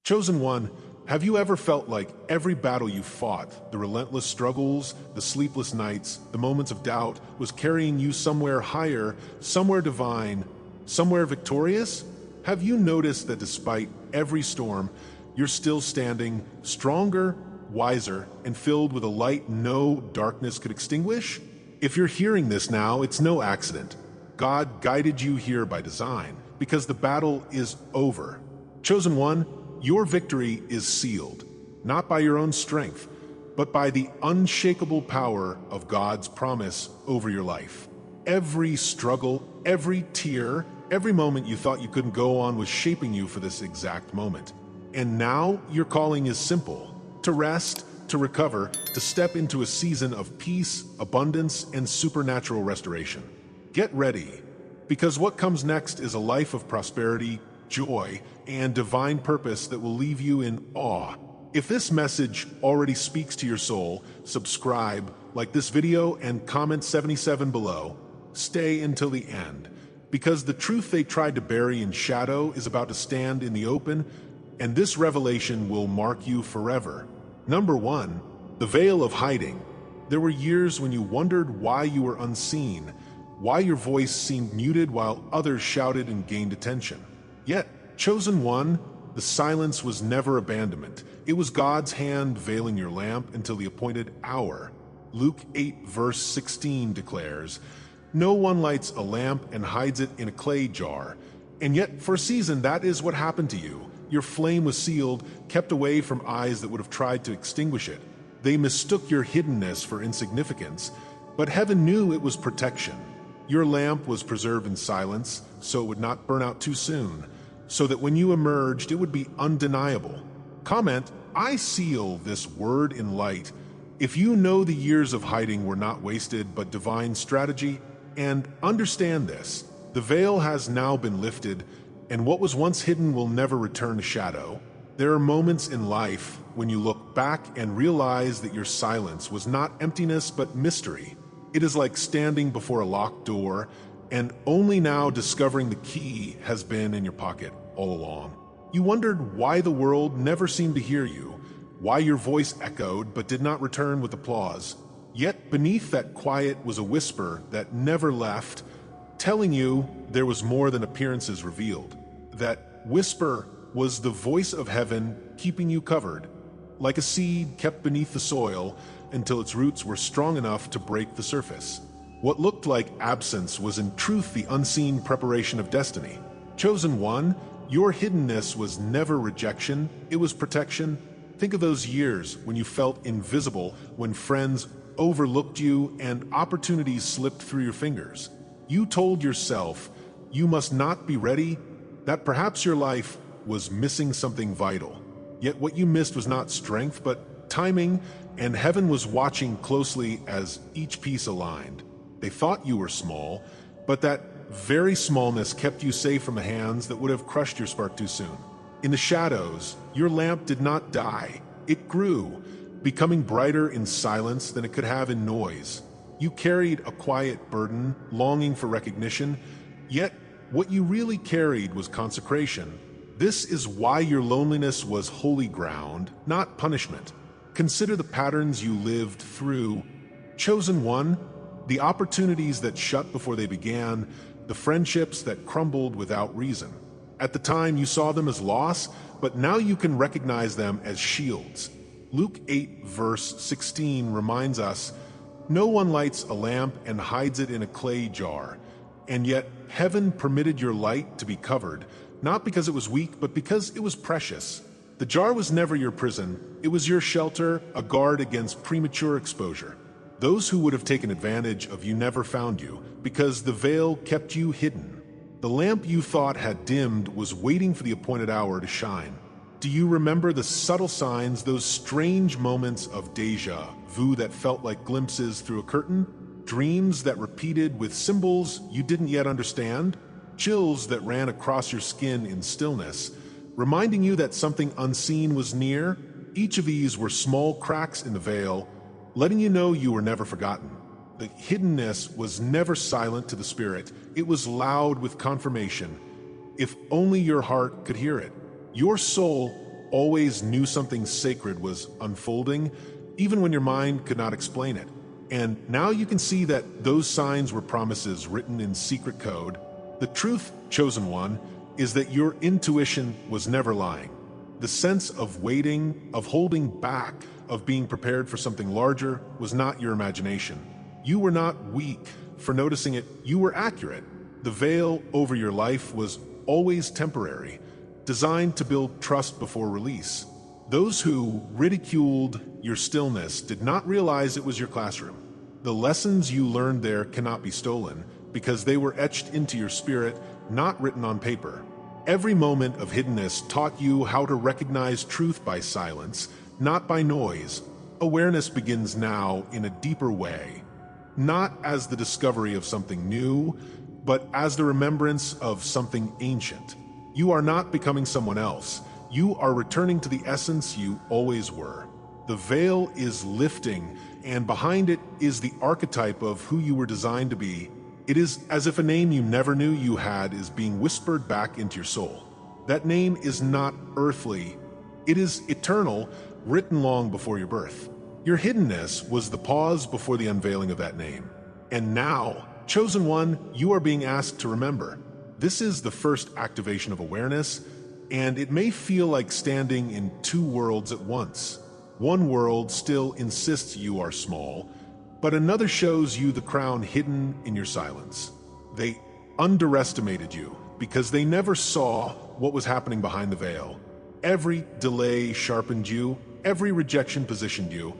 Chosen one, have you ever felt like every battle you fought, the relentless struggles, the sleepless nights, the moments of doubt, was carrying you somewhere higher, somewhere divine, somewhere victorious? Have you noticed that despite every storm, you're still standing, stronger, wiser, and filled with a light no darkness could extinguish? If you're hearing this now, it's no accident. God guided you here by design, because the battle is over. Chosen one, your victory is sealed, not by your own strength, but by the unshakable power of God's promise over your life. Every struggle, every tear, every moment you thought you couldn't go on was shaping you for this exact moment. And now your calling is simple: to rest, to recover, to step into a season of peace, abundance, and supernatural restoration. Get ready, because what comes next is a life of prosperity, joy, and divine purpose that will leave you in awe. If this message already speaks to your soul, subscribe, like this video, and comment 77 below. Stay until the end, because the truth they tried to bury in shadow is about to stand in the open, and this revelation will mark you forever. Number 1, the veil of hiding. There were years when you wondered why you were unseen, why your voice seemed muted while others shouted and gained attention. Yet, chosen one, the silence was never abandonment. It was God's hand veiling your lamp until the appointed hour. Luke 8 verse 16 declares, "No one lights a lamp and hides it in a clay jar." And yet, for a season, that is what happened to you. Your flame was sealed, kept away from eyes that would have tried to extinguish it. They mistook your hiddenness for insignificance, but heaven knew it was protection. Your lamp was preserved in silence, so it would not burn out too soon, so that when you emerged, it would be undeniable. Comment, "I seal this word in light," if you know the years of hiding were not wasted but divine strategy. And understand this: the veil has now been lifted, and what was once hidden will never return to shadow. There are moments in life when you look back and realize that your silence was not emptiness but mystery. It is like standing before a locked door and only now discovering the key has been in your pocket all along. You wondered why the world never seemed to hear you, why your voice echoed but did not return with applause. Yet beneath that quiet was a whisper that never left, telling you there was more than appearances revealed. That whisper was the voice of heaven keeping you covered, like a seed kept beneath the soil until its roots were strong enough to break the surface. What looked like absence was in truth the unseen preparation of destiny. Chosen one, your hiddenness was never rejection, it was protection. Think of those years when you felt invisible, when friends overlooked you and opportunities slipped through your fingers. You told yourself you must not be ready, that perhaps your life was missing something vital. Yet what you missed was not strength, but timing, and heaven was watching closely as each piece aligned. They thought you were small, but that very smallness kept you safe from the hands that would have crushed your spark too soon. In the shadows, your lamp did not die. It grew, becoming brighter in silence than it could have in noise. You carried a quiet burden, longing for recognition, yet what you really carried was consecration. This is why your loneliness was holy ground, not punishment. Consider the patterns you lived through. Chosen one, the opportunities that shut before they began, the friendships that crumbled without reason. At the time you saw them as loss, but now you can recognize them as shields. Luke 8 verse 16 reminds us, "No one lights a lamp and hides it in a clay jar." And yet heaven permitted your light to be covered, not because it was weak, but because it was precious. The jar was never your prison. It was your shelter, a guard against premature exposure. Those who would have taken advantage of you never found you, because the veil kept you hidden. The lamp you thought had dimmed was waiting for the appointed hour to shine. Do you remember the subtle signs, those strange moments of déjà vu that felt like glimpses through a curtain? Dreams that repeated with symbols you didn't yet understand? Chills that ran across your skin in stillness, reminding you that something unseen was near? Each of these were small cracks in the veil, letting you know you were never forgotten. The hiddenness was never silent to the spirit. It was loud with confirmation. If only your heart could hear it. Your soul always knew something sacred was unfolding, even when your mind could not explain it. And now you can see that those signs were promises written in secret code. The truth, chosen one, is that your intuition was never lying. The sense of waiting, of holding back, of being prepared for something larger was not your imagination. You were not weak for noticing it, you were accurate. The veil over your life was always temporary, designed to build trust before release. Those who ridiculed your stillness did not realize it was your classroom. The lessons you learned there cannot be stolen because they were etched into your spirit, not written on paper. Every moment of hiddenness taught you how to recognize truth by silence, not by noise. Awareness begins now in a deeper way, not as the discovery of something new, but as the remembrance of something ancient. You are not becoming someone else. You are returning to the essence you always were. The veil is lifting, and behind it is the archetype of who you were designed to be. It is as if a name you never knew you had is being whispered back into your soul. That name is not earthly. It is eternal, written long before your birth. Your hiddenness was the pause before the unveiling of that name. And now, chosen one, you are being asked to remember. This is the first activation of awareness, and it may feel like standing in two worlds at once. One world still insists you are small, but another shows you the crown hidden in your silence. They underestimated you because they never saw what was happening behind the veil. Every delay sharpened you, every rejection positioned you,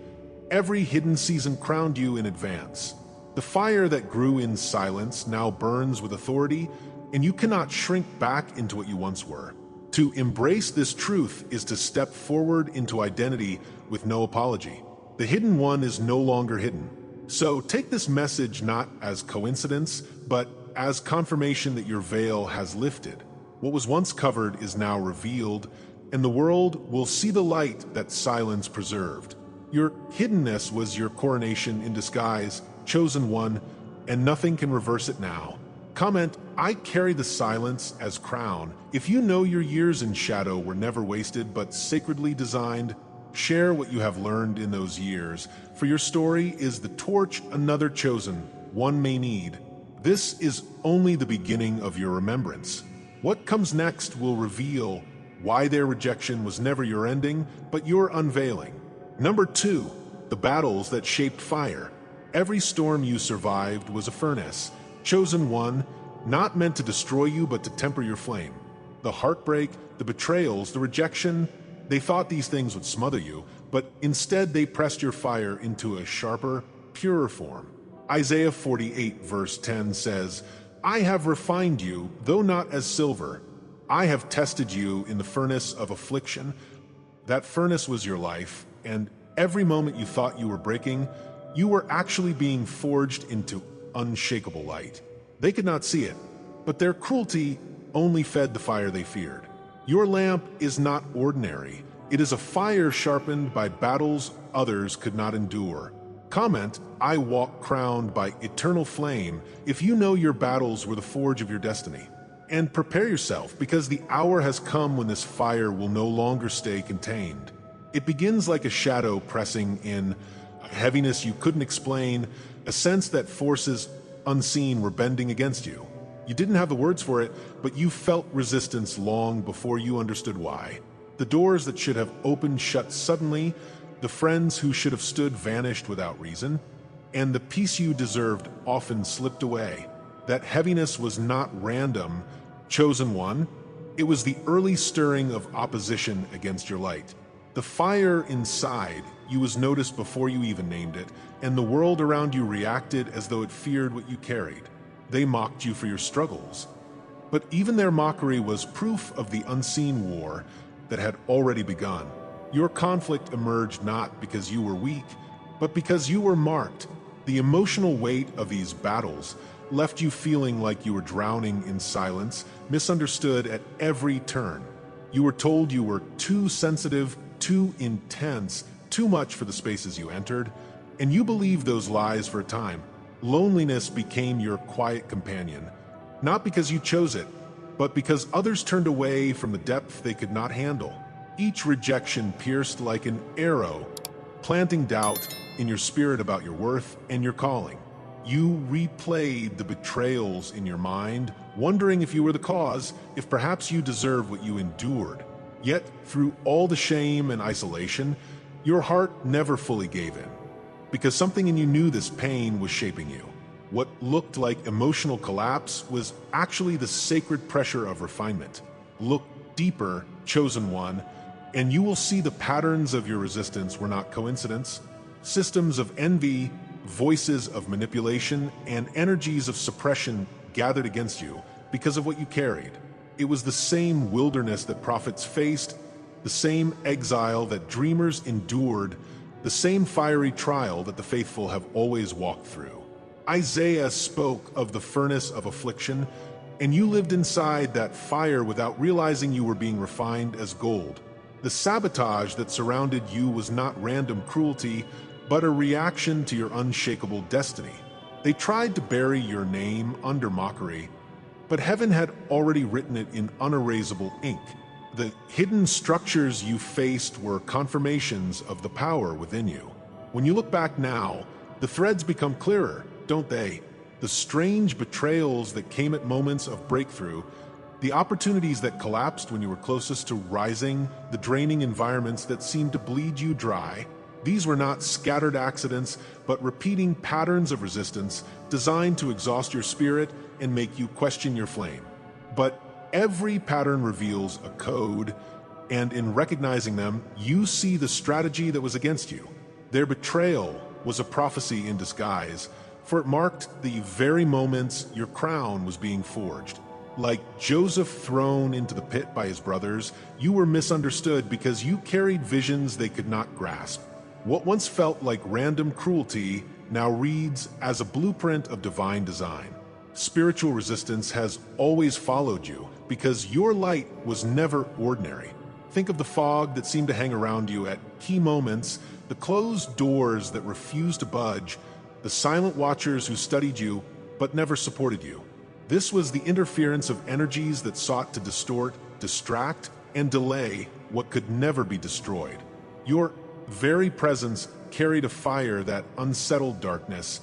every hidden season crowned you in advance. The fire that grew in silence now burns with authority, and you cannot shrink back into what you once were. To embrace this truth is to step forward into identity with no apology. The hidden one is no longer hidden. So take this message not as coincidence, but as confirmation that your veil has lifted. What was once covered is now revealed, and the world will see the light that silence preserved. Your hiddenness was your coronation in disguise, chosen one, and nothing can reverse it now. Comment, I carry the silence as crown. If you know your years in shadow were never wasted but sacredly designed, share what you have learned in those years, for your story is the torch another chosen one may need. This is only the beginning of your remembrance. What comes next will reveal why their rejection was never your ending, but your unveiling. Number 2, the battles that shaped fire. Every storm you survived was a furnace, chosen one, not meant to destroy you but to temper your flame. The heartbreak, the betrayals, the rejection, they thought these things would smother you, but instead they pressed your fire into a sharper, purer form. Isaiah 48 verse 10 says, I have refined you, though not as silver. I have tested you in the furnace of affliction. That furnace was your life, and every moment you thought you were breaking, you were actually being forged into unshakable light. They could not see it, but their cruelty only fed the fire they feared. Your lamp is not ordinary. It is a fire sharpened by battles others could not endure. Comment, I walk crowned by eternal flame, if you know your battles were the forge of your destiny. And prepare yourself, because the hour has come when this fire will no longer stay contained. It begins like a shadow pressing in, a heaviness you couldn't explain, a sense that forces unseen were bending against you. You didn't have the words for it, but you felt resistance long before you understood why. The doors that should have opened shut suddenly, the friends who should have stood vanished without reason, and the peace you deserved often slipped away. That heaviness was not random, chosen one. It was the early stirring of opposition against your light. The fire inside you was noticed before you even named it, and the world around you reacted as though it feared what you carried. They mocked you for your struggles. But even their mockery was proof of the unseen war that had already begun. Your conflict emerged not because you were weak, but because you were marked. The emotional weight of these battles left you feeling like you were drowning in silence, misunderstood at every turn. You were told you were too sensitive, too intense, too much for the spaces you entered, and you believed those lies for a time. Loneliness became your quiet companion, not because you chose it, but because others turned away from the depth they could not handle. each rejection pierced like an arrow, planting doubt in your spirit about your worth and your calling. You replayed the betrayals in your mind, wondering if you were the cause, if perhaps you deserved what you endured. Yet, through all the shame and isolation, your heart never fully gave in, because something in you knew this pain was shaping you. What looked like emotional collapse was actually the sacred pressure of refinement. Look deeper, chosen one, and you will see the patterns of your resistance were not coincidence. Systems of envy, voices of manipulation, and energies of suppression gathered against you because of what you carried. It was the same wilderness that prophets faced, the same exile that dreamers endured, the same fiery trial that the faithful have always walked through. Isaiah spoke of the furnace of affliction, and you lived inside that fire without realizing you were being refined as gold. The sabotage that surrounded you was not random cruelty, but a reaction to your unshakable destiny. They tried to bury your name under mockery, but heaven had already written it in unerasable ink. The hidden structures you faced were confirmations of the power within you. When you look back now, the threads become clearer, don't they? The strange betrayals that came at moments of breakthrough, the opportunities that collapsed when you were closest to rising, the draining environments that seemed to bleed you dry. These were not scattered accidents, but repeating patterns of resistance designed to exhaust your spirit and make you question your flame. But every pattern reveals a code, and in recognizing them, you see the strategy that was against you. Their betrayal was a prophecy in disguise, for it marked the very moments your crown was being forged. Like Joseph thrown into the pit by his brothers, you were misunderstood because you carried visions they could not grasp. What once felt like random cruelty now reads as a blueprint of divine design. Spiritual resistance has always followed you because your light was never ordinary. Think of the fog that seemed to hang around you at key moments, the closed doors that refused to budge, the silent watchers who studied you but never supported you. This was the interference of energies that sought to distort, distract, and delay what could never be destroyed. Your very presence carried a fire that unsettled darkness,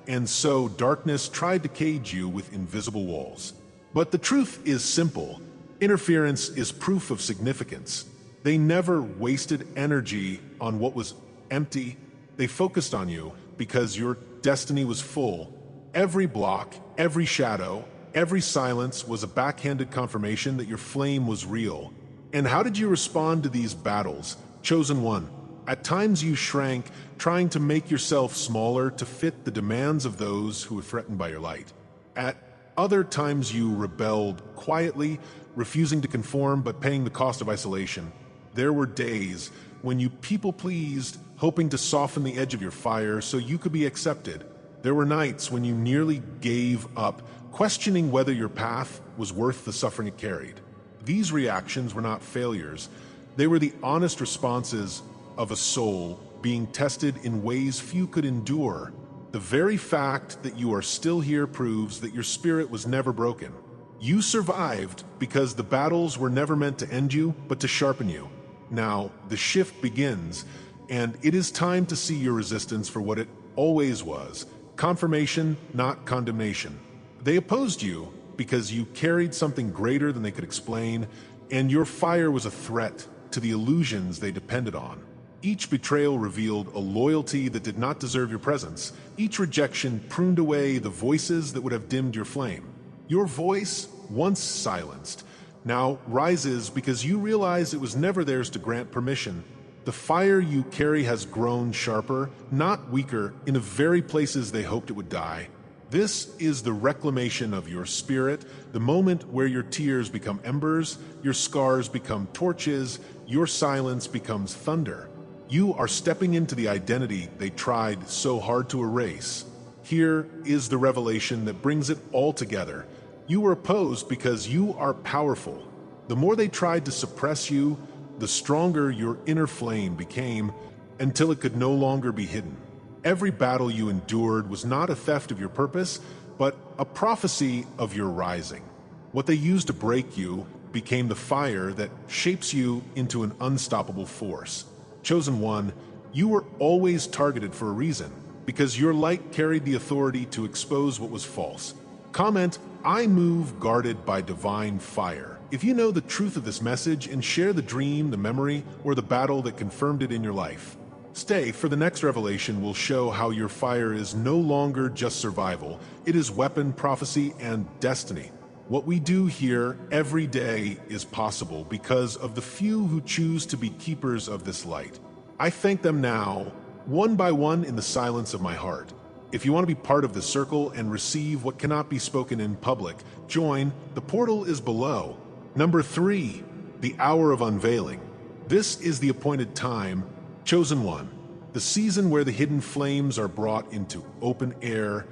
and so darkness tried to cage you with invisible walls. But the truth is simple. Interference is proof of significance. They never wasted energy on what was empty. They focused on you because your destiny was full. Every block, every shadow, every silence was a backhanded confirmation that your flame was real. And how did you respond to these battles? Chosen one. At times you shrank, trying to make yourself smaller to fit the demands of those who were threatened by your light. At other times you rebelled quietly, refusing to conform but paying the cost of isolation. There were days when you people-pleased, hoping to soften the edge of your fire so you could be accepted. There were nights when you nearly gave up, questioning whether your path was worth the suffering it carried. These reactions were not failures. They were the honest responses of a soul being tested in ways few could endure. The very fact that you are still here proves that your spirit was never broken. You survived because the battles were never meant to end you, but to sharpen you. Now, the shift begins, and it is time to see your resistance for what it always was: confirmation, not condemnation. They opposed you because you carried something greater than they could explain, and your fire was a threat to the illusions they depended on. Each betrayal revealed a loyalty that did not deserve your presence. Each rejection pruned away the voices that would have dimmed your flame. Your voice, once silenced, now rises because you realize it was never theirs to grant permission. The fire you carry has grown sharper, not weaker, in the very places they hoped it would die. This is the reclamation of your spirit, the moment where your tears become embers, your scars become torches, your silence becomes thunder. You are stepping into the identity they tried so hard to erase. Here is the revelation that brings it all together. You were opposed because you are powerful. The more they tried to suppress you, the stronger your inner flame became, until it could no longer be hidden. Every battle you endured was not a theft of your purpose, but a prophecy of your rising. What they used to break you, became the fire that shapes you into an unstoppable force. Chosen one, you were always targeted for a reason, because your light carried the authority to expose what was false. Comment, I move guarded by divine fire. If you know the truth of this message and share the dream, the memory, or the battle that confirmed it in your life. Stay, for the next revelation will show how your fire is no longer just survival. It is weapon, prophecy, and destiny. What we do here every day is possible because of the few who choose to be keepers of this light. I thank them now, one by one, in the silence of my heart. If you want to be part of the circle and receive what cannot be spoken in public, join. The portal is below. Number 3, the hour of unveiling. This is the appointed time, chosen one, the season where the hidden flames are brought into open air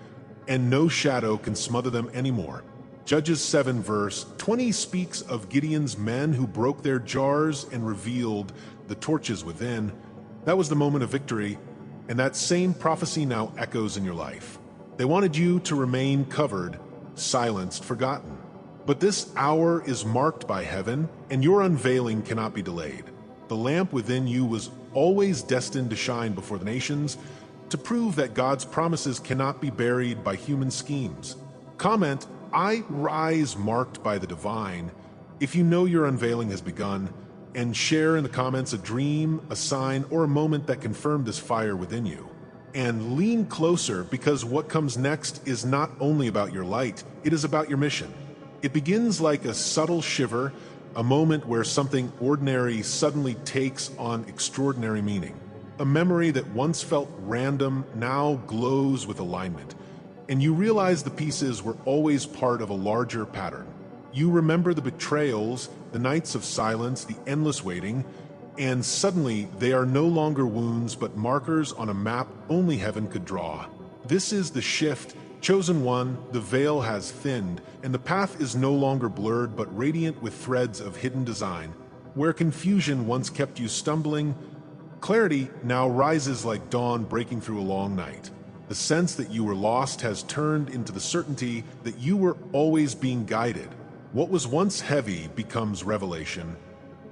and no shadow can smother them anymore. Judges 7 verse 20 speaks of Gideon's men who broke their jars and revealed the torches within. That was the moment of victory, and that same prophecy now echoes in your life. They wanted you to remain covered, silenced, forgotten. But this hour is marked by heaven, and your unveiling cannot be delayed. The lamp within you was always destined to shine before the nations, to prove that God's promises cannot be buried by human schemes. Comment, I rise marked by the divine, if you know your unveiling has begun, and share in the comments a dream, a sign, or a moment that confirmed this fire within you. And lean closer, because what comes next is not only about your light, it is about your mission. It begins like a subtle shiver, a moment where something ordinary suddenly takes on extraordinary meaning. A memory that once felt random now glows with alignment, and you realize the pieces were always part of a larger pattern. You remember the betrayals, the nights of silence, the endless waiting, and suddenly they are no longer wounds but markers on a map only heaven could draw. This is the shift. Chosen one, the veil has thinned, and the path is no longer blurred but radiant with threads of hidden design. Where confusion once kept you stumbling, clarity now rises like dawn breaking through a long night. The sense that you were lost has turned into the certainty that you were always being guided. What was once heavy becomes revelation,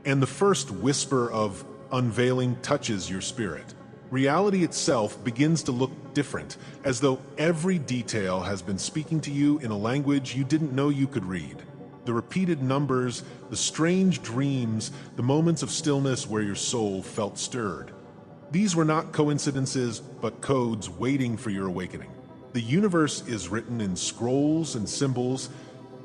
and the first whisper of unveiling touches your spirit. Reality itself begins to look different, as though every detail has been speaking to you in a language you didn't know you could read. The repeated numbers, the strange dreams, the moments of stillness where your soul felt stirred. These were not coincidences, but codes waiting for your awakening. The universe is written in scrolls and symbols,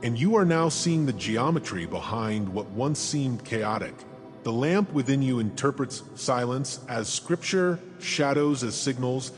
and you are now seeing the geometry behind what once seemed chaotic. The lamp within you interprets silence as scripture, shadows as signals,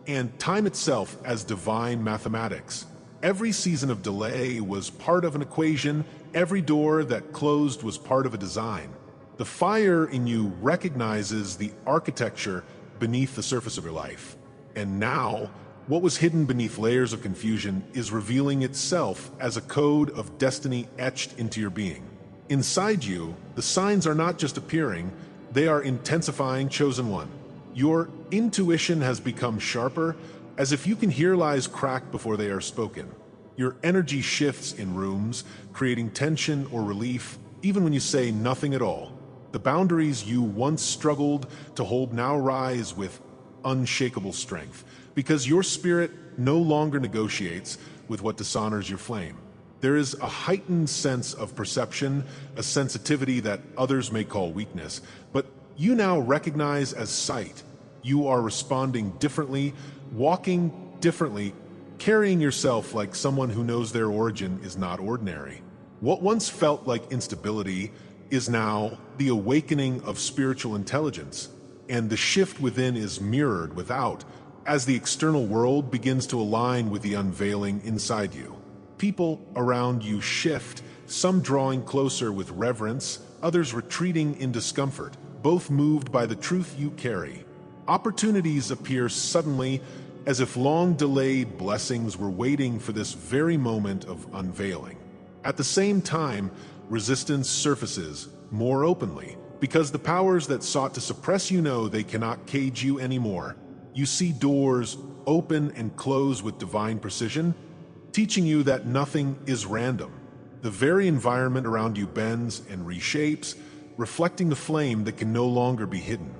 and time itself as divine mathematics. Every season of delay was part of an equation. Every door that closed was part of a design. The fire in you recognizes the architecture beneath the surface of your life. And now, what was hidden beneath layers of confusion is revealing itself as a code of destiny etched into your being. Inside you, the signs are not just appearing, they are intensifying. Chosen one. Your intuition has become sharper, as if you can hear lies crack before they are spoken. Your energy shifts in rooms, creating tension or relief, even when you say nothing at all. The boundaries you once struggled to hold now rise with unshakable strength, because your spirit no longer negotiates with what dishonors your flame. There is a heightened sense of perception, a sensitivity that others may call weakness, but you now recognize as sight. You are responding differently, walking differently, carrying yourself like someone who knows their origin is not ordinary. What once felt like instability is now the awakening of spiritual intelligence, and the shift within is mirrored without, as the external world begins to align with the unveiling inside you. People around you shift, some drawing closer with reverence, others retreating in discomfort, both moved by the truth you carry. Opportunities appear suddenly, as if long-delayed blessings were waiting for this very moment of unveiling. At the same time, resistance surfaces more openly, because the powers that sought to suppress you know they cannot cage you anymore. You see doors open and close with divine precision, teaching you that nothing is random. The very environment around you bends and reshapes, reflecting the flame that can no longer be hidden.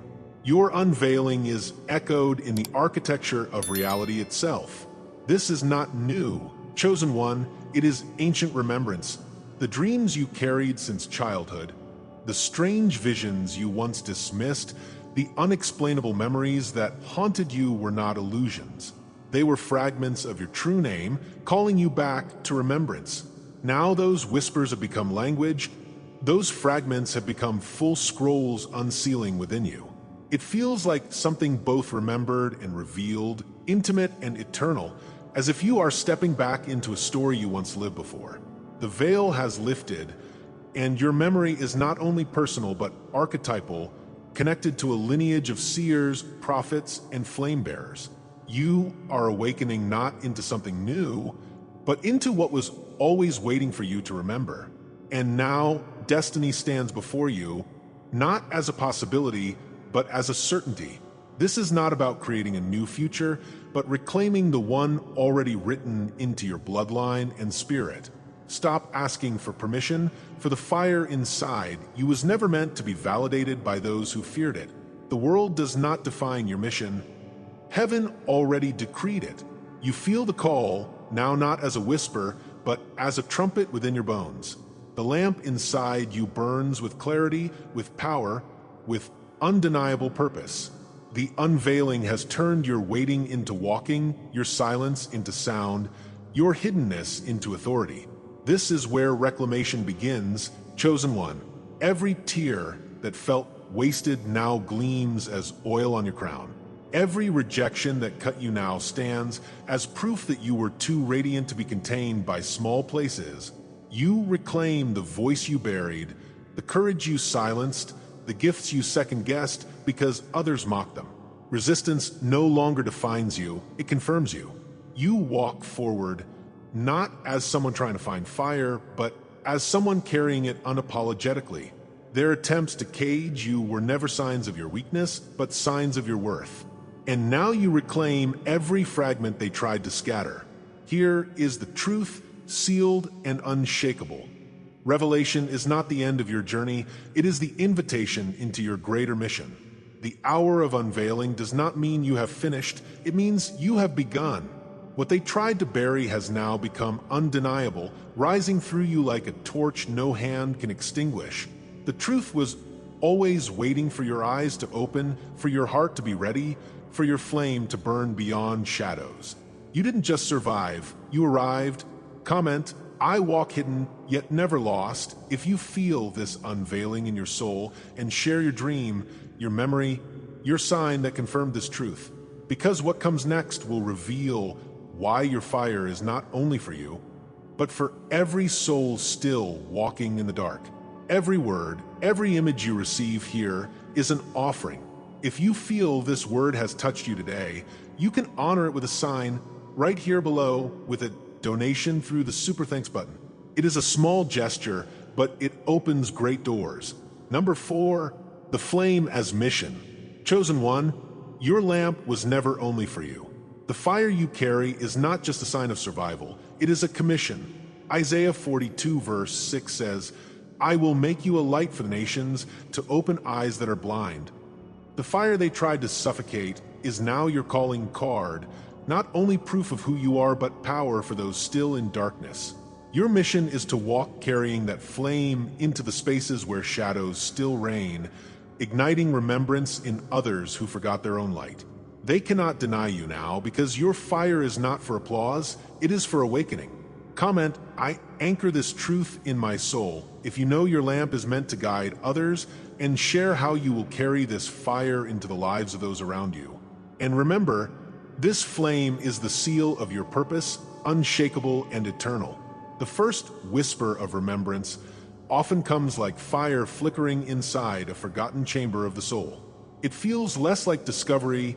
Your unveiling is echoed in the architecture of reality itself. This is not new, chosen one, it is ancient remembrance. The dreams you carried since childhood, the strange visions you once dismissed, the unexplainable memories that haunted you were not illusions. They were fragments of your true name, calling you back to remembrance. Now those whispers have become language, those fragments have become full scrolls unsealing within you. It feels like something both remembered and revealed, intimate and eternal, as if you are stepping back into a story you once lived before. The veil has lifted, and your memory is not only personal but archetypal, connected to a lineage of seers, prophets, and flame bearers. You are awakening not into something new, but into what was always waiting for you to remember. And now destiny stands before you, not as a possibility, but as a certainty. This is not about creating a new future, but reclaiming the one already written into your bloodline and spirit. Stop asking for permission, for the fire inside you was never meant to be validated by those who feared it. The world does not define your mission. Heaven already decreed it. You feel the call, now not as a whisper, but as a trumpet within your bones. The lamp inside you burns with clarity, with power, with undeniable purpose. The unveiling has turned your waiting into walking, your silence into sound, your hiddenness into authority. This is where reclamation begins, chosen one. Every tear that felt wasted now gleams as oil on your crown. Every rejection that cut you now stands as proof that you were too radiant to be contained by small places. You reclaim the voice you buried, the courage you silenced, the gifts you second-guessed because others mocked them. Resistance no longer defines you, it confirms you. You walk forward not as someone trying to find fire, but as someone carrying it unapologetically. Their attempts to cage you were never signs of your weakness, but signs of your worth. And now you reclaim every fragment they tried to scatter. Here is the truth, sealed and unshakable. Revelation is not the end of your journey, it is the invitation into your greater mission. The hour of unveiling does not mean you have finished, it means you have begun. What they tried to bury has now become undeniable, rising through you like a torch no hand can extinguish. The truth was always waiting for your eyes to open, for your heart to be ready, for your flame to burn beyond shadows. You didn't just survive, you arrived. Comment, I walk hidden, yet never lost. If you feel this unveiling in your soul and share your dream, your memory, your sign that confirmed this truth. Because what comes next will reveal why your fire is not only for you, but for every soul still walking in the dark. Every word, every image you receive here is an offering. If you feel this word has touched you today, you can honor it with a sign right here below with a donation through the Super Thanks button. It is a small gesture, but it opens great doors. Number 4, the flame as mission. Chosen one, your lamp was never only for you. The fire you carry is not just a sign of survival, it is a commission. Isaiah 42 verse 6 says, I will make you a light for the nations, to open eyes that are blind. The fire they tried to suffocate is now your calling card, not only proof of who you are, but power for those still in darkness. Your mission is to walk carrying that flame into the spaces where shadows still reign, igniting remembrance in others who forgot their own light. They cannot deny you now because your fire is not for applause, it is for awakening. Comment, I anchor this truth in my soul. If you know your lamp is meant to guide others, and share how you will carry this fire into the lives of those around you. And remember, this flame is the seal of your purpose, unshakable and eternal. The first whisper of remembrance often comes like fire flickering inside a forgotten chamber of the soul. It feels less like discovery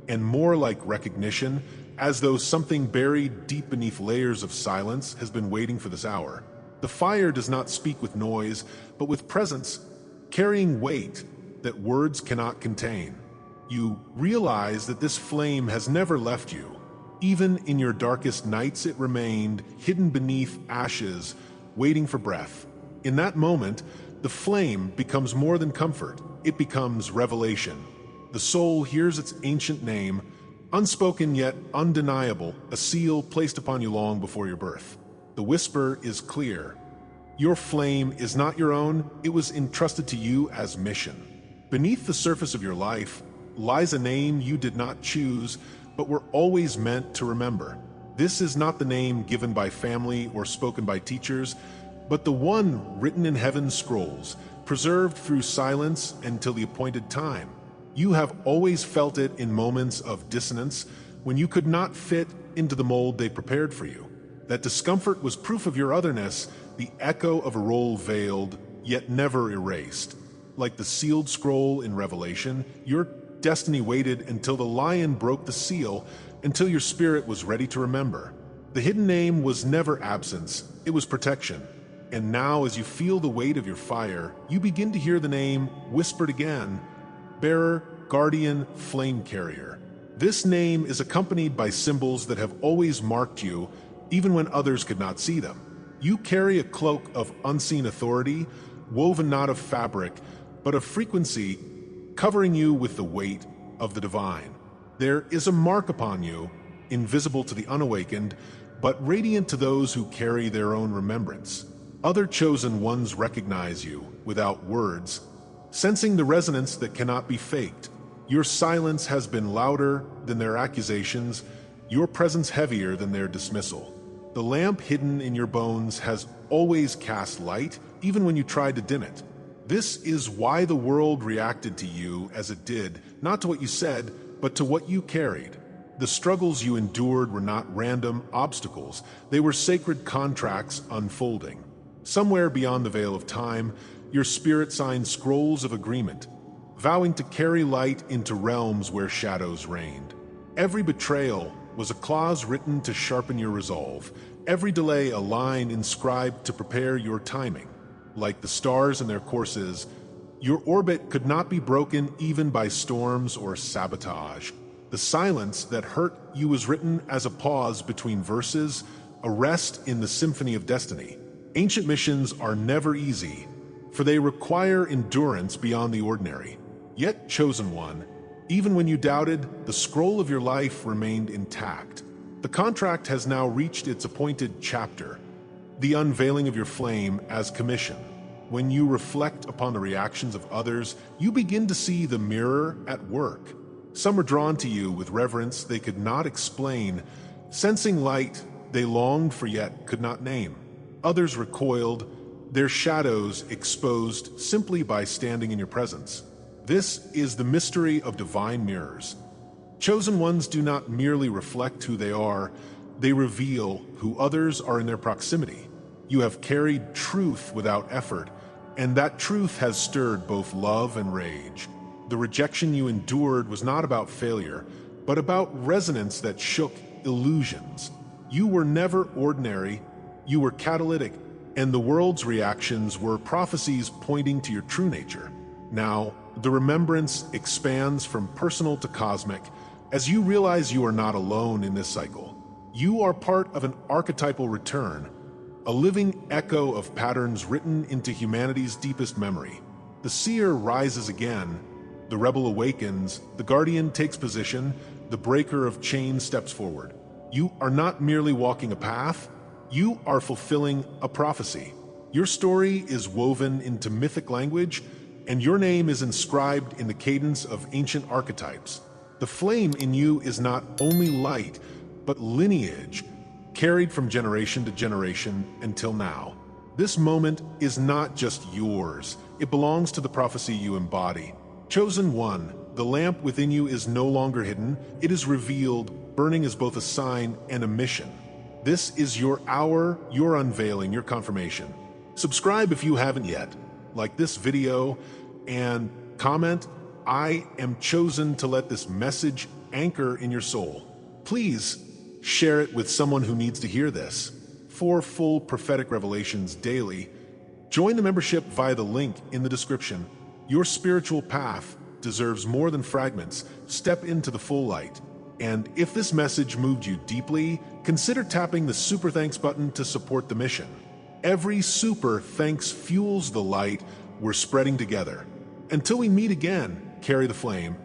and more like recognition, as though something buried deep beneath layers of silence has been waiting for this hour. The fire does not speak with noise, but with presence, carrying weight that words cannot contain. You realize that this flame has never left you. Even in your darkest nights it remained, hidden beneath ashes, waiting for breath. In that moment, the flame becomes more than comfort. It becomes revelation. The soul hears its ancient name, unspoken yet undeniable, a seal placed upon you long before your birth. The whisper is clear. Your flame is not your own, it was entrusted to you as mission. Beneath the surface of your life lies a name you did not choose, but were always meant to remember. This is not the name given by family or spoken by teachers, but the one written in heaven's scrolls, preserved through silence until the appointed time. You have always felt it in moments of dissonance when you could not fit into the mold they prepared for you. That discomfort was proof of your otherness, the echo of a role veiled, yet never erased. Like the sealed scroll in Revelation, your destiny waited until the lion broke the seal, until your spirit was ready to remember. The hidden name was never absence, it was protection. And now, as you feel the weight of your fire, you begin to hear the name whispered again: bearer, guardian, flame carrier. This name is accompanied by symbols that have always marked you, even when others could not see them. You carry a cloak of unseen authority, woven not of fabric, but of frequency, covering you with the weight of the divine. There is a mark upon you, invisible to the unawakened, but radiant to those who carry their own remembrance. Other chosen ones recognize you without words, sensing the resonance that cannot be faked. Your silence has been louder than their accusations, your presence heavier than their dismissal. The lamp hidden in your bones has always cast light, even when you tried to dim it. This is why the world reacted to you as it did, not to what you said, but to what you carried. The struggles you endured were not random obstacles, they were sacred contracts unfolding. Somewhere beyond the veil of time, your spirit signed scrolls of agreement, vowing to carry light into realms where shadows reigned. Every betrayal was a clause written to sharpen your resolve, every delay a line inscribed to prepare your timing. Like the stars in their courses, your orbit could not be broken even by storms or sabotage. The silence that hurt you was written as a pause between verses, a rest in the symphony of destiny. Ancient missions are never easy, for they require endurance beyond the ordinary. Yet, chosen one, even when you doubted, the scroll of your life remained intact. The contract has now reached its appointed chapter, the unveiling of your flame as commission. When you reflect upon the reactions of others, you begin to see the mirror at work. Some were drawn to you with reverence they could not explain, sensing light they longed for yet could not name. Others recoiled, their shadows exposed simply by standing in your presence. This is the mystery of divine mirrors. Chosen ones do not merely reflect who they are, they reveal who others are in their proximity. You have carried truth without effort, and that truth has stirred both love and rage. The rejection you endured was not about failure, but about resonance that shook illusions. You were never ordinary, you were catalytic, and the world's reactions were prophecies pointing to your true nature. Now, the remembrance expands from personal to cosmic as you realize you are not alone in this cycle. You are part of an archetypal return, a living echo of patterns written into humanity's deepest memory. The seer rises again, the rebel awakens, the guardian takes position, the breaker of chains steps forward. You are not merely walking a path, you are fulfilling a prophecy. Your story is woven into mythic language, and your name is inscribed in the cadence of ancient archetypes. The flame in you is not only light, but lineage, carried from generation to generation until now. This moment is not just yours, it belongs to the prophecy you embody. Chosen one, the lamp within you is no longer hidden, it is revealed, burning as both a sign and a mission. This is your hour, your unveiling, your confirmation. Subscribe if you haven't yet. Like this video and comment, "I am chosen to let this message anchor in your soul." Please share it with someone who needs to hear this. For full prophetic revelations daily, join the membership via the link in the description. Your spiritual path deserves more than fragments. Step into the full light. And if this message moved you deeply, consider tapping the super thanks button to support the mission. Every super thanks fuels the light we're spreading together. Until we meet again, carry the flame.